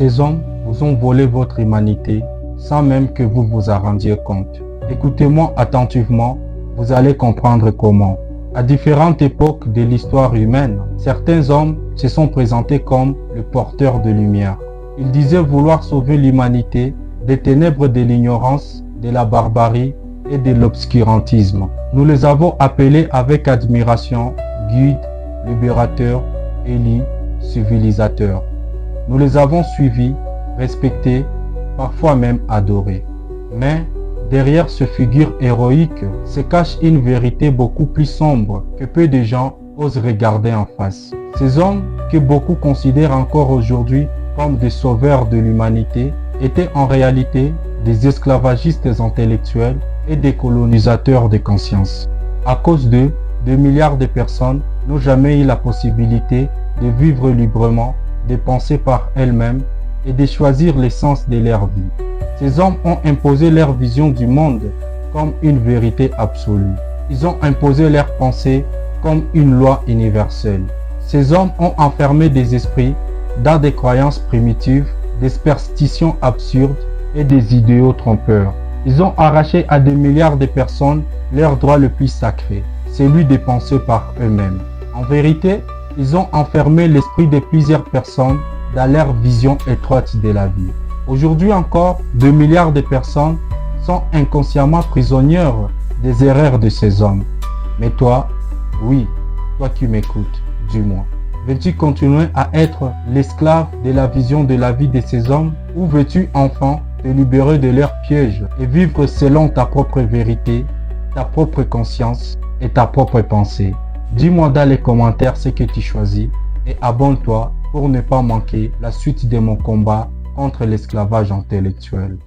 Ces hommes vous ont volé votre humanité sans même que vous vous en rendiez compte. Écoutez-moi attentivement, vous allez comprendre comment. À différentes époques de l'histoire humaine, certains hommes se sont présentés comme le porteur de lumière. Ils disaient vouloir sauver l'humanité des ténèbres de l'ignorance, de la barbarie et de l'obscurantisme. Nous les avons appelés avec admiration guides, libérateurs, élus, civilisateurs. Nous les avons suivis, respectés, parfois même adorés. Mais derrière ce figure héroïque se cache une vérité beaucoup plus sombre que peu de gens osent regarder en face. Ces hommes que beaucoup considèrent encore aujourd'hui comme des sauveurs de l'humanité étaient en réalité des esclavagistes intellectuels et des colonisateurs de conscience. À cause d'eux, 2 milliards de personnes n'ont jamais eu la possibilité de vivre librement, de penser par elles-mêmes et de choisir l'essence de leur vie. Ces hommes ont imposé leur vision du monde comme une vérité absolue. Ils ont imposé leur pensée comme une loi universelle. Ces hommes ont enfermé des esprits dans des croyances primitives, des superstitions absurdes et des idéaux trompeurs. Ils ont arraché à des milliards de personnes leur droit le plus sacré, celui de penser par eux-mêmes. En vérité, ils ont enfermé l'esprit de plusieurs personnes dans leur vision étroite de la vie. Aujourd'hui encore, 2 milliards de personnes sont inconsciemment prisonnières des erreurs de ces hommes. Mais toi, oui, toi qui m'écoutes, dis-moi, veux-tu continuer à être l'esclave de la vision de la vie de ces hommes ou veux-tu enfin te libérer de leurs pièges et vivre selon ta propre vérité, ta propre conscience et ta propre pensée? Dis-moi dans les commentaires ce que tu choisis et abonne-toi pour ne pas manquer la suite de mon combat contre l'esclavage intellectuel.